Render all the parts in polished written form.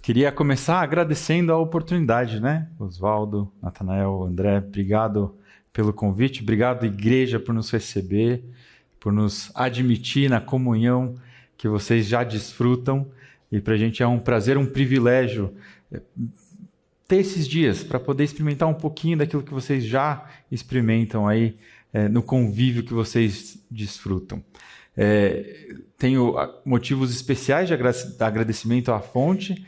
Queria começar agradecendo a oportunidade, né? Oswaldo, Natanael, André, obrigado pelo convite, obrigado, igreja, por nos receber, por nos admitir na comunhão que vocês já desfrutam. E para a gente é um prazer, um privilégio ter esses dias para poder experimentar um pouquinho daquilo que vocês já experimentam aí no convívio que vocês desfrutam. Tenho motivos especiais de agradecimento à fonte.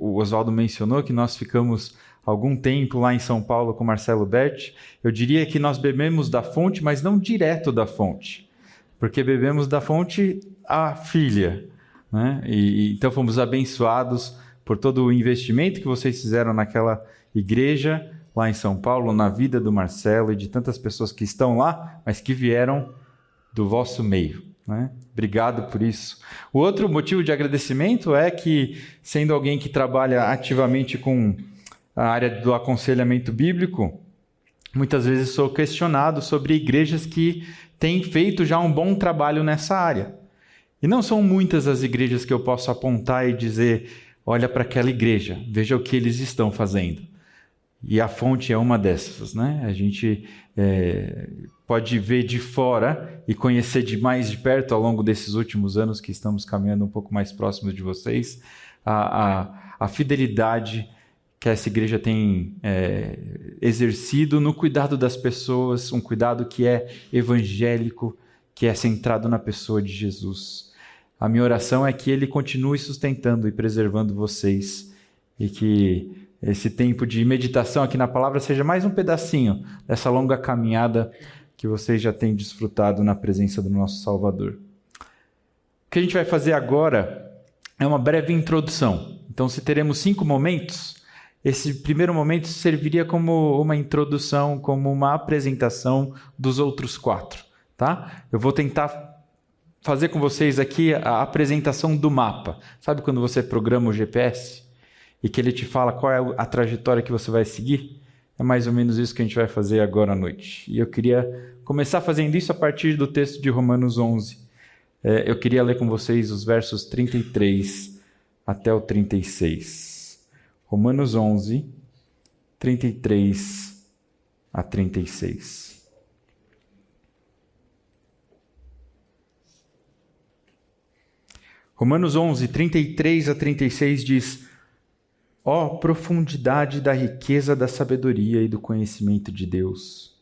O Oswaldo mencionou que nós ficamos algum tempo lá em São Paulo com Marcelo Berti. Eu diria que nós bebemos da fonte, mas não direto da fonte, porque bebemos da fonte a filha, né? Então fomos abençoados por todo o investimento que vocês fizeram naquela igreja lá em São Paulo, na vida do Marcelo e de tantas pessoas que estão lá, mas que vieram do vosso meio, né? Obrigado por isso. O outro motivo de agradecimento é que, sendo alguém que trabalha ativamente com a área do aconselhamento bíblico, muitas vezes sou questionado sobre igrejas que têm feito já um bom trabalho nessa área. E não são muitas as igrejas que eu posso apontar e dizer, olha para aquela igreja, veja o que eles estão fazendo. E a fonte é uma dessas, né? A gente pode ver de fora e conhecer de mais de perto ao longo desses últimos anos que estamos caminhando um pouco mais próximos de vocês, a fidelidade que essa igreja tem exercido no cuidado das pessoas, um cuidado que é evangélico, que é centrado na pessoa de Jesus. A minha oração é que Ele continue sustentando e preservando vocês e que esse tempo de meditação aqui na palavra seja mais um pedacinho dessa longa caminhada que vocês já têm desfrutado na presença do nosso Salvador. O que a gente vai fazer agora é uma breve introdução. Então, se teremos 5 momentos, esse primeiro momento serviria como uma introdução, como uma apresentação dos outros 4, tá? Eu vou tentar fazer com vocês aqui a apresentação do mapa. Sabe quando você programa o GPS e que ele te fala qual é a trajetória que você vai seguir? É mais ou menos isso que a gente vai fazer agora à noite. E eu queria começar fazendo isso a partir do texto de Romanos 11. Eu queria ler com vocês os versos 33 até o 36. Romanos 11, 33 a 36. Romanos 11, 33 a 36 diz: Ó profundidade da riqueza da sabedoria e do conhecimento de Deus!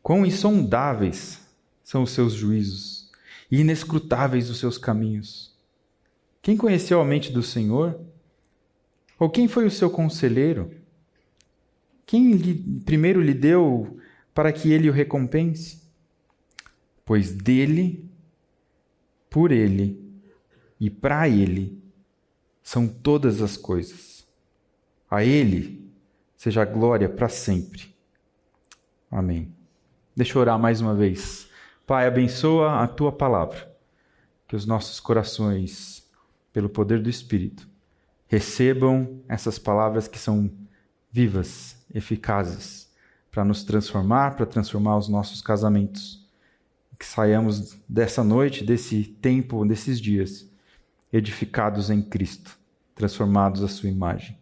Quão insondáveis são os seus juízos e inescrutáveis os seus caminhos! Quem conheceu a mente do Senhor? Ou quem foi o seu conselheiro? Quem primeiro lhe deu para que ele o recompense? Pois dele, por ele e para ele são todas as coisas. A ele seja a glória para sempre. Amém. Deixa eu orar mais uma vez. Pai, abençoa a tua palavra, que os nossos corações, pelo poder do Espírito, recebam essas palavras que são vivas, eficazes, para nos transformar, para transformar os nossos casamentos. Que saiamos dessa noite, desse tempo, desses dias, edificados em Cristo, transformados à sua imagem.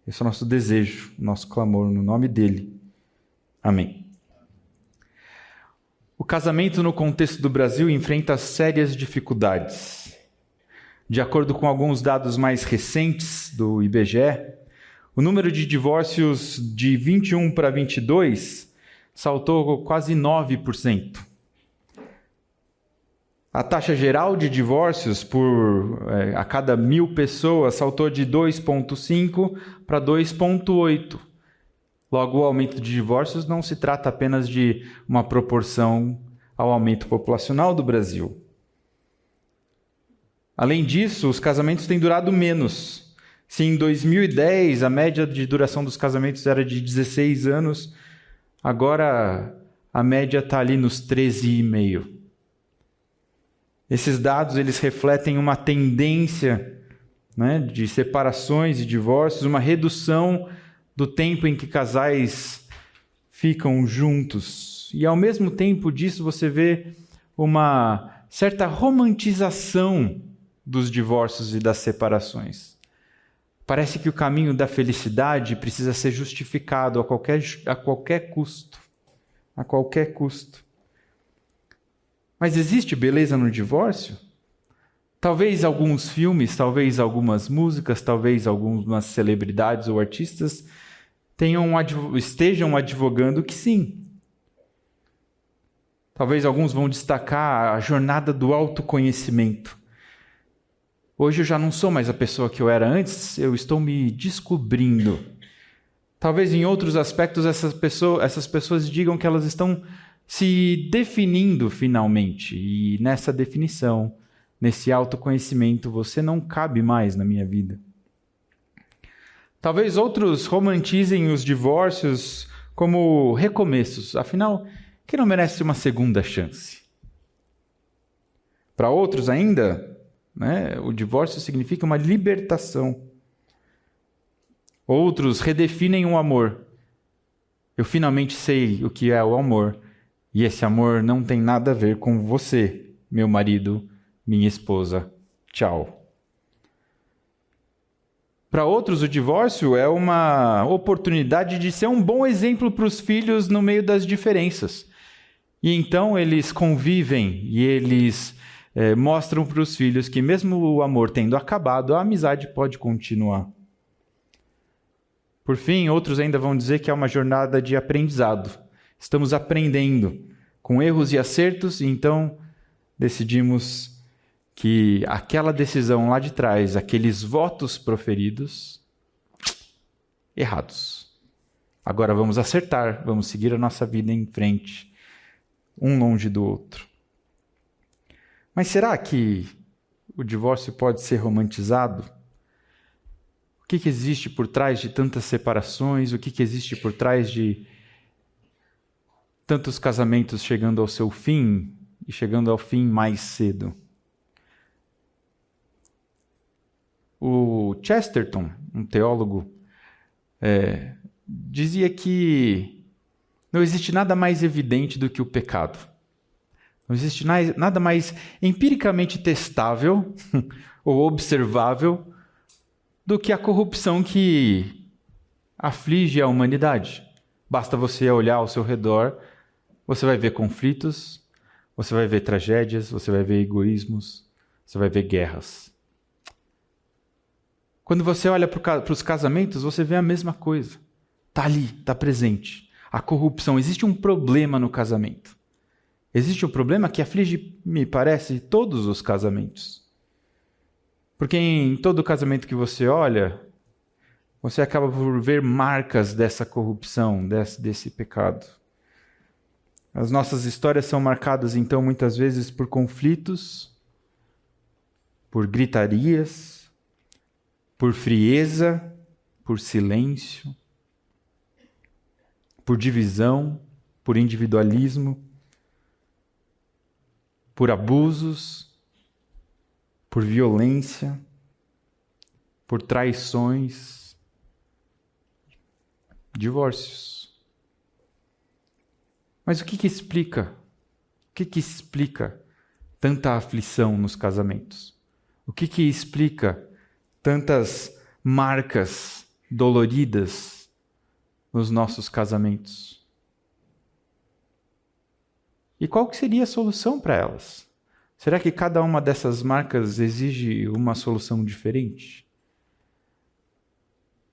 Esse é o nosso desejo, nosso clamor, no nome dele. Amém. O casamento no contexto do Brasil enfrenta sérias dificuldades. De acordo com alguns dados mais recentes do IBGE, o número de divórcios de 21 para 22 saltou quase 9%. A taxa geral de divórcios a cada 1.000 pessoas saltou de 2,5 para 2,8. Logo, o aumento de divórcios não se trata apenas de uma proporção ao aumento populacional do Brasil. Além disso, os casamentos têm durado menos. Se em 2010 a média de duração dos casamentos era de 16 anos, agora a média está ali nos 13,5. Esses dados eles refletem uma tendência, né, de separações e divórcios, uma redução do tempo em que casais ficam juntos. E ao mesmo tempo disso você vê uma certa romantização dos divórcios e das separações. Parece que o caminho da felicidade precisa ser justificado a qualquer custo. A qualquer custo. Mas existe beleza no divórcio? Talvez alguns filmes, talvez algumas músicas, talvez algumas celebridades ou artistas estejam advogando que sim. Talvez alguns vão destacar a jornada do autoconhecimento. Hoje eu já não sou mais a pessoa que eu era antes, eu estou me descobrindo. Talvez em outros aspectos essas pessoas digam que elas estão se definindo finalmente. E nessa definição, nesse autoconhecimento, você não cabe mais na minha vida. Talvez outros romantizem os divórcios como recomeços. Afinal, quem não merece uma segunda chance? Para outros ainda, o divórcio significa uma libertação. Outros redefinem o amor. Eu finalmente sei o que é o amor. E esse amor não tem nada a ver com você, meu marido, minha esposa. Tchau. Para outros, o divórcio é uma oportunidade de ser um bom exemplo para os filhos no meio das diferenças. E então eles convivem e eles mostram para os filhos que mesmo o amor tendo acabado, a amizade pode continuar. Por fim, outros ainda vão dizer que é uma jornada de aprendizado. Estamos aprendendo com erros e acertos, e então decidimos que aquela decisão lá de trás, aqueles votos proferidos, errados. Agora vamos acertar, vamos seguir a nossa vida em frente, um longe do outro. Mas será que o divórcio pode ser romantizado? O que existe por trás de tantas separações? O que existe por trás de tantos casamentos chegando ao seu fim e chegando ao fim mais cedo? O Chesterton, um teólogo, dizia que não existe nada mais evidente do que o pecado. Não existe nada mais empiricamente testável ou observável do que a corrupção que aflige a humanidade. Basta você olhar ao seu redor, você vai ver conflitos, você vai ver tragédias, você vai ver egoísmos, você vai ver guerras. Quando você olha para os casamentos, você vê a mesma coisa. Está ali, está presente. A corrupção. Existe um problema no casamento. Existe um problema que aflige, me parece, todos os casamentos. Porque em todo casamento que você olha, você acaba por ver marcas dessa corrupção, desse pecado. As nossas histórias são marcadas, então, muitas vezes por conflitos, por gritarias, por frieza, por silêncio, por divisão, por individualismo, por abusos, por violência, por traições, divórcios. Mas o que explica? O que explica tanta aflição nos casamentos? O que explica tantas marcas doloridas nos nossos casamentos? E qual que seria a solução para elas? Será que cada uma dessas marcas exige uma solução diferente?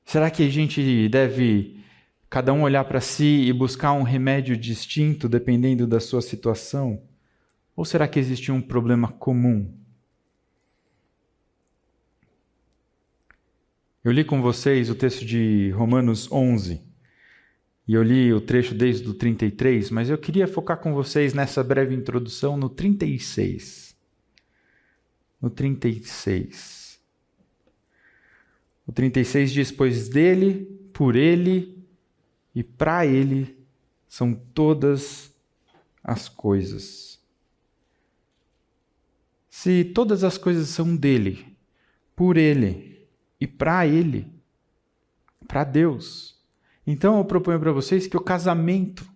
Será que a gente deve, cada um, olhar para si e buscar um remédio distinto dependendo da sua situação? Ou será que existe um problema comum? Eu li com vocês o texto de Romanos 11. E eu li o trecho desde o 33, mas eu queria focar com vocês nessa breve introdução no 36. No 36. O 36 diz: pois dele, por ele e para ele são todas as coisas. Se todas as coisas são dele, por ele e para ele, para Deus, então eu proponho para vocês que o casamento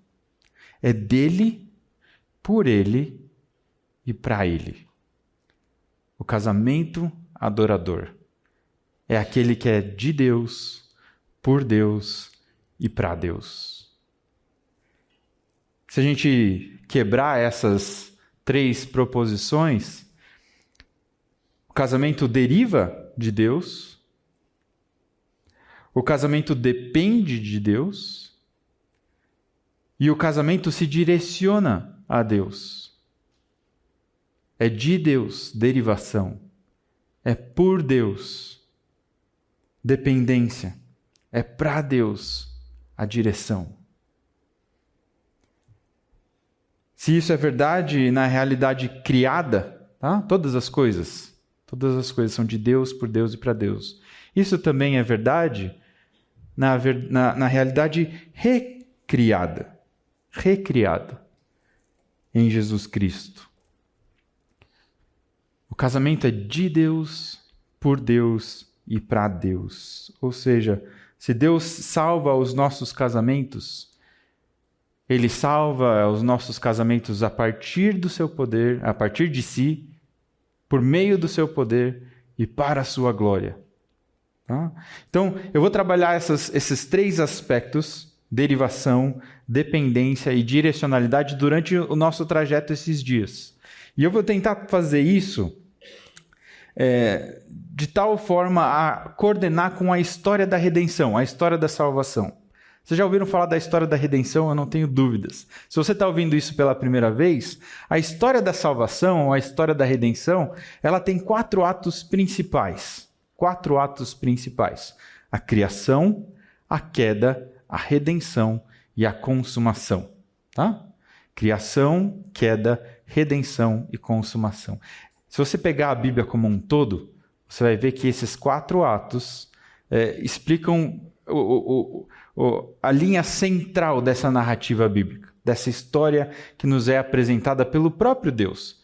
é dele, por ele e para ele. O casamento adorador. é aquele que é de Deus, por Deus e para Deus. Se a gente quebrar essas 3 proposições, o casamento deriva de Deus, o casamento depende de Deus e o casamento se direciona a Deus. É de Deus, derivação. É por Deus, dependência. É para Deus, a direção. Se isso é verdade na realidade criada, tá? Todas as coisas são de Deus, por Deus e para Deus. Isso também é verdade na realidade recriada em Jesus Cristo. O casamento é de Deus, por Deus e para Deus. Ou seja, se Deus salva os nossos casamentos, Ele salva os nossos casamentos a partir do seu poder, a partir de si, por meio do seu poder e para a sua glória. Tá? Então, eu vou trabalhar esses 3 aspectos, derivação, dependência e direcionalidade, durante o nosso trajeto esses dias. E eu vou tentar fazer isso de tal forma a coordenar com a história da redenção, a história da salvação. Vocês já ouviram falar da história da redenção? Eu não tenho dúvidas. Se você está ouvindo isso pela primeira vez, a história da salvação, a história da redenção, ela tem 4 atos principais. 4 atos principais. A criação, a queda, a redenção e a consumação. Tá? Criação, queda, redenção e consumação. Se você pegar a Bíblia como um todo, você vai ver que esses 4 atos explicam a linha central dessa narrativa bíblica, dessa história que nos é apresentada pelo próprio Deus.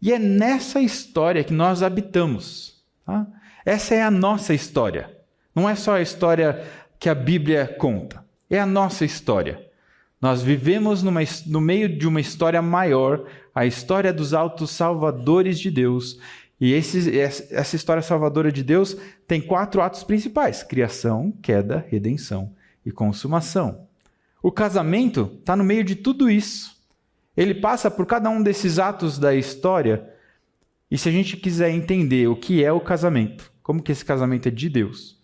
E é nessa história que nós habitamos. Tá? Essa é a nossa história. Não é só a história que a Bíblia conta. É a nossa história. Nós vivemos no meio de uma história maior, a história dos autos salvadores de Deus. E essa história salvadora de Deus tem 4 atos principais: criação, queda, redenção e consumação. O casamento está no meio de tudo isso. Ele passa por cada um desses atos da história. E se a gente quiser entender o que é o casamento, como que esse casamento é de Deus,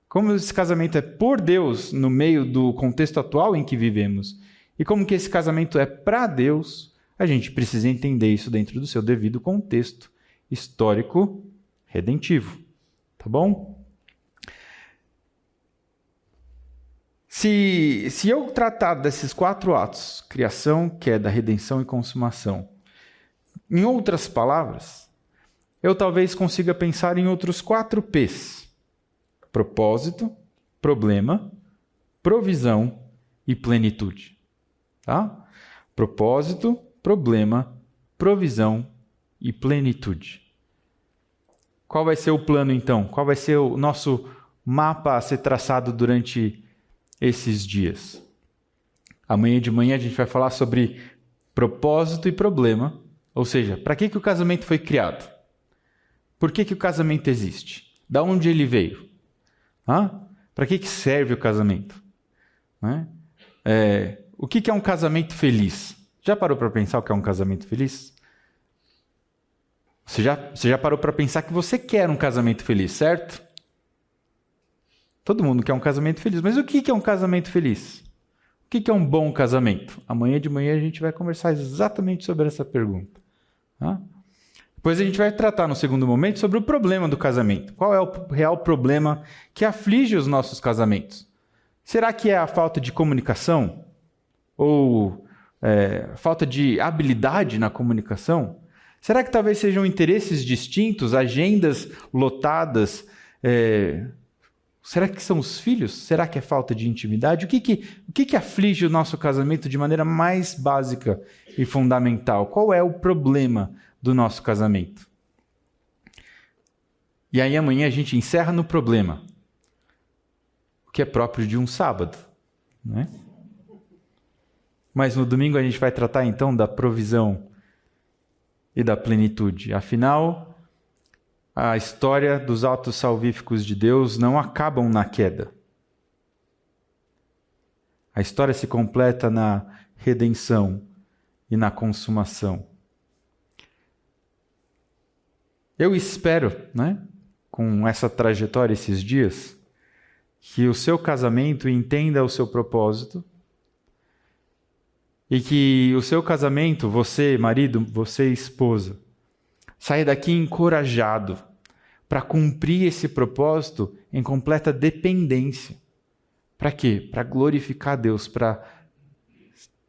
como esse casamento é por Deus no meio do contexto atual em que vivemos, e como que esse casamento é para Deus, a gente precisa entender isso dentro do seu devido contexto histórico redentivo. Tá bom? Se eu tratar desses 4 atos, criação, queda, redenção e consumação, em outras palavras, eu talvez consiga pensar em outros 4 P's: propósito, problema, provisão e plenitude. Tá? Propósito, problema, provisão e plenitude. Qual vai ser o plano, então? Qual vai ser o nosso mapa a ser traçado durante esses dias? Amanhã de manhã a gente vai falar sobre propósito e problema, ou seja, para que o casamento foi criado? Por que o casamento existe? Da onde ele veio? Para que serve o casamento? O que é um casamento feliz? Já parou para pensar o que é um casamento feliz? Você já parou para pensar que você quer um casamento feliz, certo? Todo mundo quer um casamento feliz. Mas o que é um casamento feliz? O que é um bom casamento? Amanhã de manhã a gente vai conversar exatamente sobre essa pergunta. Depois a gente vai tratar no segundo momento sobre o problema do casamento. Qual é o real problema que aflige os nossos casamentos? Será que é a falta de comunicação? Ou falta de habilidade na comunicação? Será que talvez sejam interesses distintos, agendas lotadas? Será que são os filhos? Será que é falta de intimidade? O que aflige o nosso casamento de maneira mais básica e fundamental? Qual é o problema do nosso casamento? E aí amanhã a gente encerra no problema, o que é próprio de um sábado, né? Mas no domingo a gente vai tratar então da provisão e da plenitude. Afinal, a história dos atos salvíficos de Deus não acabam na queda. A história se completa na redenção e na consumação. Eu espero, com essa trajetória esses dias, que o seu casamento entenda o seu propósito e que o seu casamento, você marido, você esposa, saia daqui encorajado para cumprir esse propósito em completa dependência. Para quê? Para glorificar a Deus, para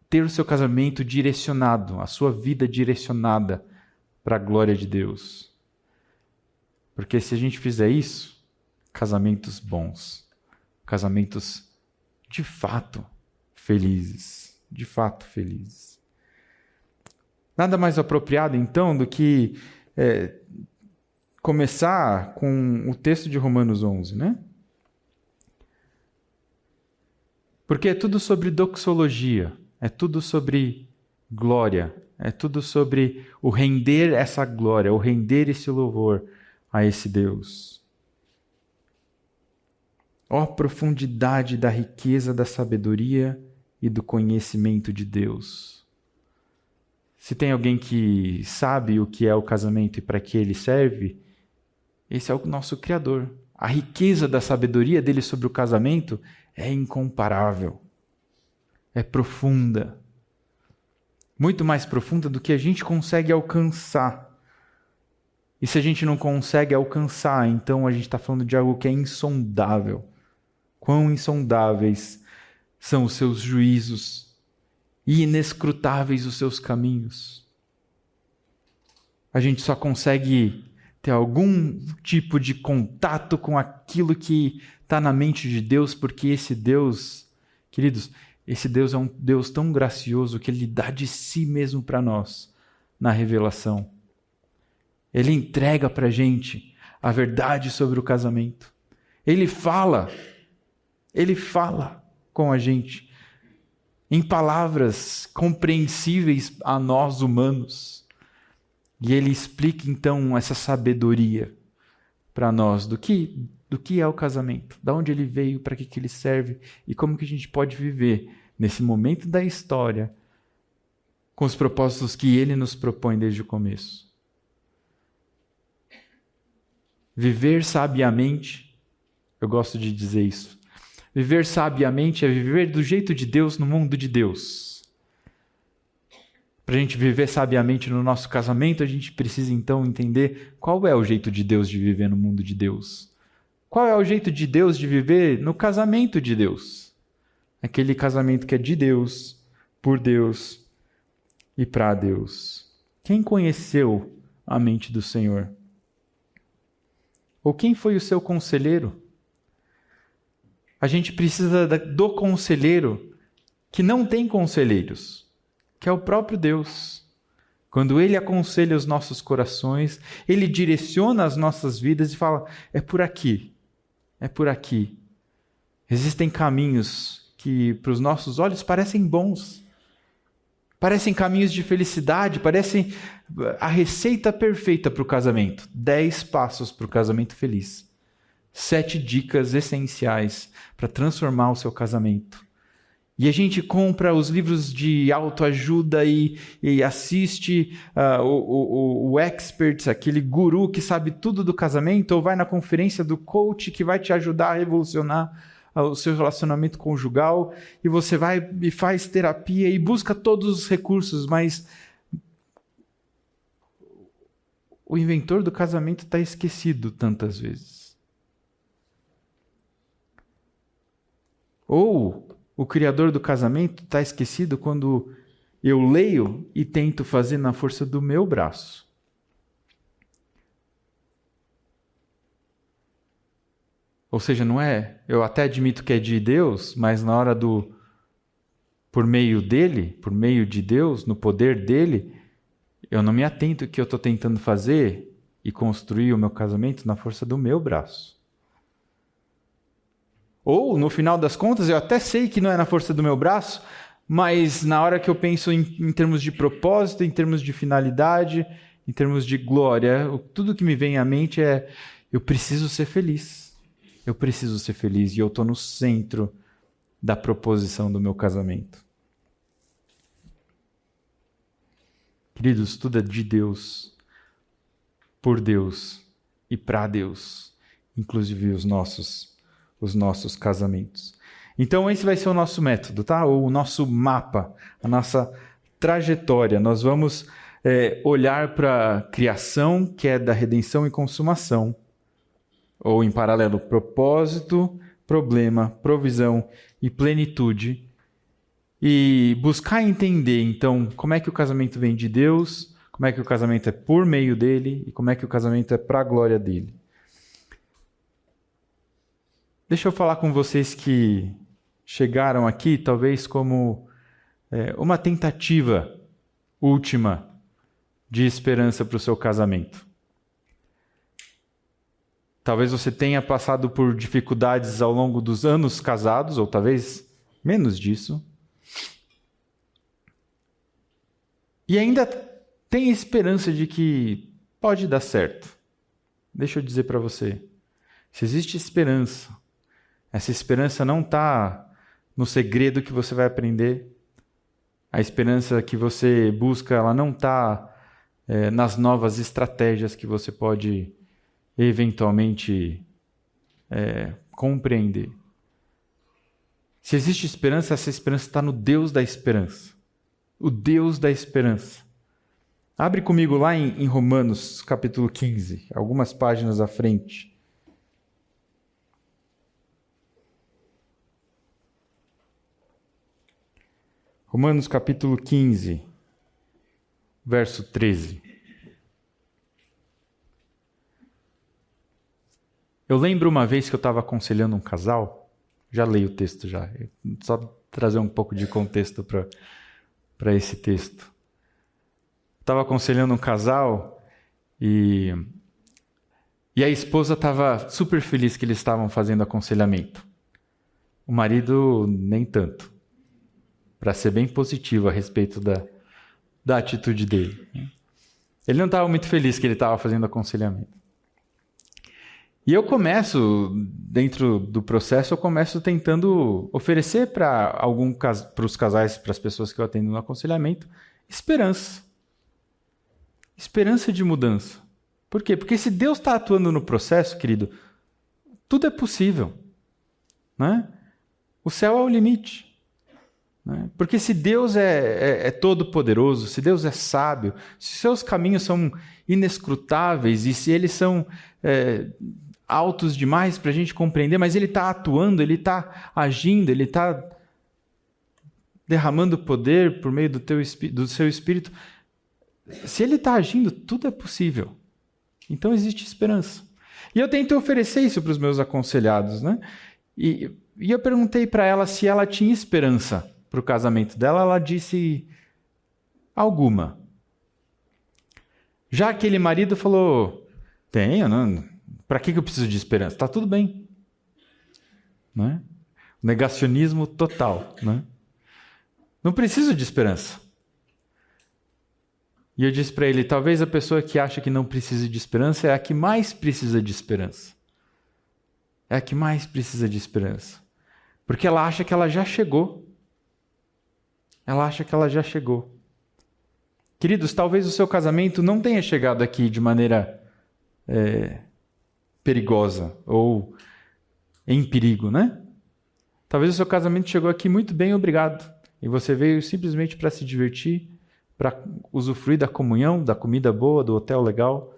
ter o seu casamento direcionado, a sua vida direcionada para a glória de Deus. Porque se a gente fizer isso, casamentos bons, casamentos de fato felizes, Nada mais apropriado, então, do que começar com o texto de Romanos 11, Porque é tudo sobre doxologia, é tudo sobre glória, é tudo sobre o render essa glória, o render esse louvor a esse Deus. Ó profundidade da riqueza da sabedoria e do conhecimento de Deus. Se tem alguém que sabe o que é o casamento e para que ele serve, esse é o nosso Criador. A riqueza da sabedoria dele sobre o casamento é incomparável. É profunda. Muito mais profunda do que a gente consegue alcançar. E se a gente não consegue alcançar, então a gente está falando de algo que é insondável. Quão insondáveis são os seus juízos e inescrutáveis os seus caminhos. A gente só consegue ter algum tipo de contato com aquilo que está na mente de Deus, porque esse Deus, queridos, esse Deus é um Deus tão gracioso que Ele dá de si mesmo para nós na revelação. Ele entrega para a gente a verdade sobre o casamento. Ele fala com a gente em palavras compreensíveis a nós humanos. E Ele explica então essa sabedoria para nós do que é o casamento, de onde ele veio, para que ele serve e como que a gente pode viver nesse momento da história com os propósitos que Ele nos propõe desde o começo. Viver sabiamente, eu gosto de dizer isso, viver sabiamente é viver do jeito de Deus no mundo de Deus. Para a gente viver sabiamente no nosso casamento, a gente precisa então entender qual é o jeito de Deus de viver no mundo de Deus. Qual é o jeito de Deus de viver no casamento de Deus? Aquele casamento que é de Deus, por Deus e para Deus. Quem conheceu a mente do Senhor? Ou quem foi o seu conselheiro? A gente precisa do conselheiro que não tem conselheiros, que é o próprio Deus. Quando Ele aconselha os nossos corações, Ele direciona as nossas vidas e fala, é por aqui, é por aqui. Existem caminhos que para os nossos olhos parecem bons, parecem caminhos de felicidade, parecem a receita perfeita para o casamento. 10 passos para o casamento feliz. 7 dicas essenciais para transformar o seu casamento. E a gente compra os livros de autoajuda e assiste o expert, aquele guru que sabe tudo do casamento, ou vai na conferência do coach que vai te ajudar a revolucionar o seu relacionamento conjugal, e você vai e faz terapia e busca todos os recursos, mas o inventor do casamento está esquecido tantas vezes. Ou o criador do casamento está esquecido quando eu leio e tento fazer na força do meu braço. Ou seja, não é, eu até admito que é de Deus, mas na hora por meio dele, por meio de Deus, no poder dele, eu não me atento que eu estou tentando fazer e construir o meu casamento na força do meu braço. Ou, no final das contas, eu até sei que não é na força do meu braço, mas na hora que eu penso em termos de propósito, em termos de finalidade, em termos de glória, tudo que me vem à mente é: eu preciso ser feliz. Eu preciso ser feliz e eu estou no centro da proposição do meu casamento. Queridos, tudo é de Deus, por Deus e para Deus, inclusive os nossos casamentos. Então esse vai ser o nosso método, tá? Ou o nosso mapa, a nossa trajetória. Nós vamos olhar para a criação, que é da redenção e consumação, ou em paralelo, propósito, problema, provisão e plenitude, e buscar entender, então, como é que o casamento vem de Deus, como é que o casamento é por meio dele e como é que o casamento é para a glória dele. Deixa eu falar com vocês que chegaram aqui, talvez como uma tentativa última de esperança para o seu casamento. Talvez você tenha passado por dificuldades ao longo dos anos casados, ou talvez menos disso. E ainda tem esperança de que pode dar certo. Deixa eu dizer para você, se existe esperança, essa esperança não está no segredo que você vai aprender. A esperança que você busca, ela não está nas novas estratégias que você pode eventualmente compreender. Se existe esperança, essa esperança está no Deus da esperança. O Deus da esperança. Abre comigo lá em Romanos, capítulo 15, algumas páginas à frente. Romanos, capítulo 15, verso 13. Eu lembro uma vez que eu estava aconselhando um casal, já leio o texto já, só trazer um pouco de contexto para esse texto. Estava aconselhando um casal e a esposa estava super feliz que eles estavam fazendo aconselhamento. O marido nem tanto, para ser bem positivo a respeito da atitude dele. Ele não estava muito feliz que ele estava fazendo aconselhamento. E eu começo, dentro do processo, tentando oferecer para os casais, para as pessoas que eu atendo no aconselhamento, esperança. Esperança de mudança. Por quê? Porque se Deus está atuando no processo, querido, tudo é possível. Né? O céu é o limite. Né? Porque se Deus é todo-poderoso, se Deus é sábio, se seus caminhos são inescrutáveis e se eles são altos demais para a gente compreender, mas Ele está atuando, Ele está agindo, Ele está derramando poder por meio do seu Espírito. Se Ele está agindo, tudo é possível. Então existe esperança. E eu tento oferecer isso para os meus aconselhados. Né? E eu perguntei para ela se ela tinha esperança para o casamento dela. Ela disse alguma. Já aquele marido falou: tenho, não. Para que eu preciso de esperança? Está tudo bem. Né? Negacionismo total. Né? Não preciso de esperança. E eu disse para ele: talvez a pessoa que acha que não precisa de esperança é a que mais precisa de esperança. É a que mais precisa de esperança. Porque ela acha que ela já chegou. Ela acha que ela já chegou. Queridos, talvez o seu casamento não tenha chegado aqui de maneira perigosa ou em perigo, né? Talvez o seu casamento chegou aqui muito bem, obrigado. E você veio simplesmente para se divertir, para usufruir da comunhão, da comida boa, do hotel legal.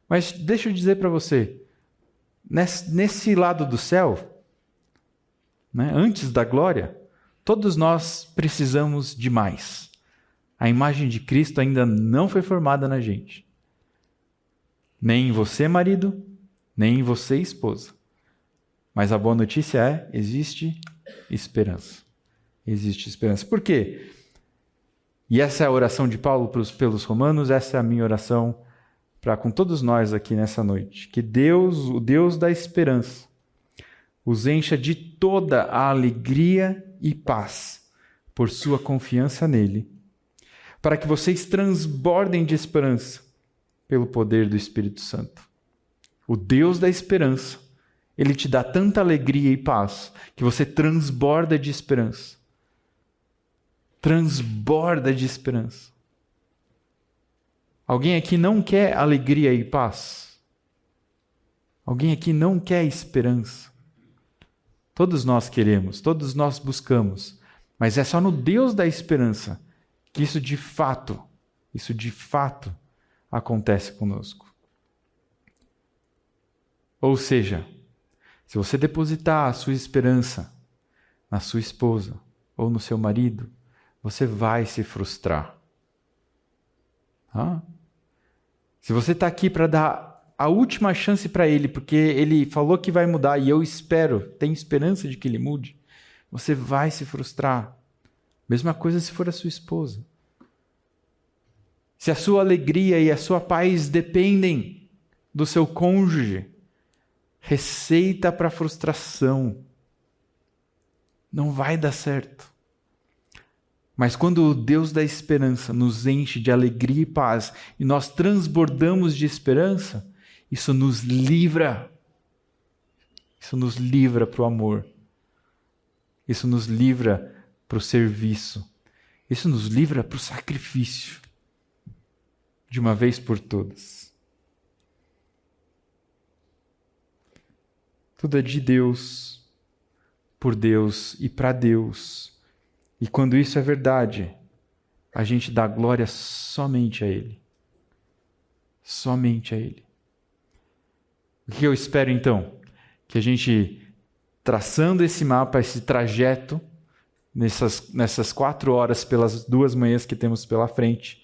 Mas deixa eu dizer para você, nesse lado do céu, né, antes da glória, todos nós precisamos de mais. A imagem de Cristo ainda não foi formada na gente. Nem em você, marido, nem em você, esposa. Mas a boa notícia é: existe esperança. Existe esperança. Por quê? E essa é a oração de Paulo pelos romanos, essa é a minha oração com todos nós aqui nessa noite. Que Deus, o Deus da esperança, os encha de toda a alegria e paz por sua confiança nele, para que vocês transbordem de esperança pelo poder do Espírito Santo. O Deus da esperança, Ele te dá tanta alegria e paz que você transborda de esperança. Transborda de esperança. Alguém aqui não quer alegria e paz? Alguém aqui não quer esperança? Todos nós queremos, todos nós buscamos, mas é só no Deus da esperança que isso de fato acontece conosco. Ou seja, se você depositar a sua esperança na sua esposa ou no seu marido, você vai se frustrar. Se você está aqui para dar a última chance para ele, porque ele falou que vai mudar e eu tenho esperança de que ele mude, você vai se frustrar. Mesma coisa se for a sua esposa. Se a sua alegria e a sua paz dependem do seu cônjuge, receita para frustração. Não vai dar certo. Mas quando o Deus da esperança nos enche de alegria e paz e nós transbordamos de esperança, isso nos livra. Isso nos livra para o amor. Isso nos livra para o serviço. Isso nos livra para o sacrifício. De uma vez por todas. Tudo é de Deus, por Deus e para Deus. E quando isso é verdade, a gente dá glória somente a Ele. Somente a Ele. O que eu espero então? Que a gente, traçando esse mapa, esse trajeto, nessas 4 horas, pelas 2 manhãs que temos pela frente,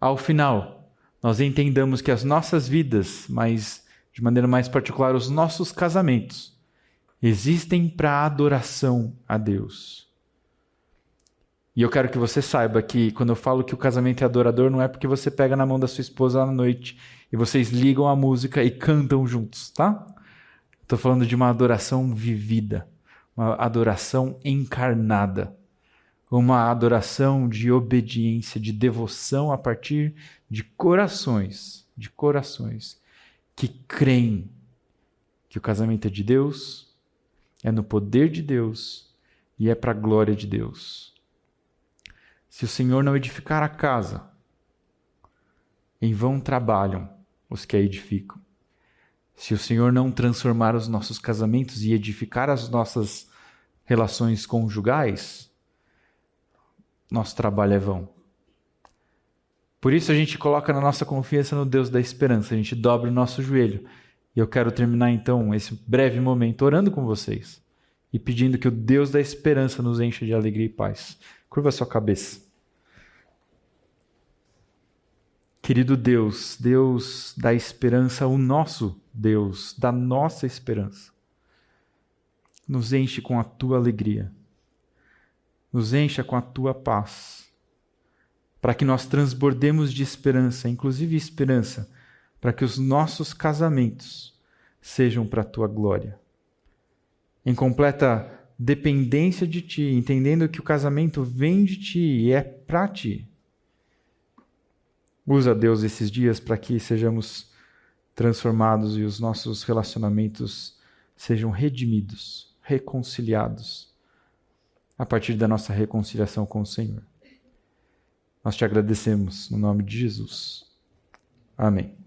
ao final, nós entendamos que as nossas vidas, mas de maneira mais particular, os nossos casamentos, existem para adoração a Deus. E eu quero que você saiba que quando eu falo que o casamento é adorador, não é porque você pega na mão da sua esposa à noite e vocês ligam a música e cantam juntos, tá? Estou falando de uma adoração vivida, uma adoração encarnada. Uma adoração de obediência, de devoção a partir de corações que creem que o casamento é de Deus, é no poder de Deus e é para a glória de Deus. Se o Senhor não edificar a casa, em vão trabalham os que a edificam. Se o Senhor não transformar os nossos casamentos e edificar as nossas relações conjugais, nosso trabalho é vão. Por isso a gente coloca na nossa confiança no Deus da esperança, a gente dobra o nosso joelho. E eu quero terminar então esse breve momento orando com vocês e pedindo que o Deus da esperança nos encha de alegria e paz. Curva a sua cabeça. Querido Deus, Deus da esperança, o nosso Deus, da nossa esperança, nos enche com a tua alegria. Nos encha com a tua paz, para que nós transbordemos de esperança, inclusive esperança, para que os nossos casamentos sejam para a tua glória. Em completa dependência de ti, entendendo que o casamento vem de ti e é para ti. Usa, Deus, esses dias para que sejamos transformados e os nossos relacionamentos sejam redimidos, reconciliados, a partir da nossa reconciliação com o Senhor. Nós te agradecemos no nome de Jesus. Amém.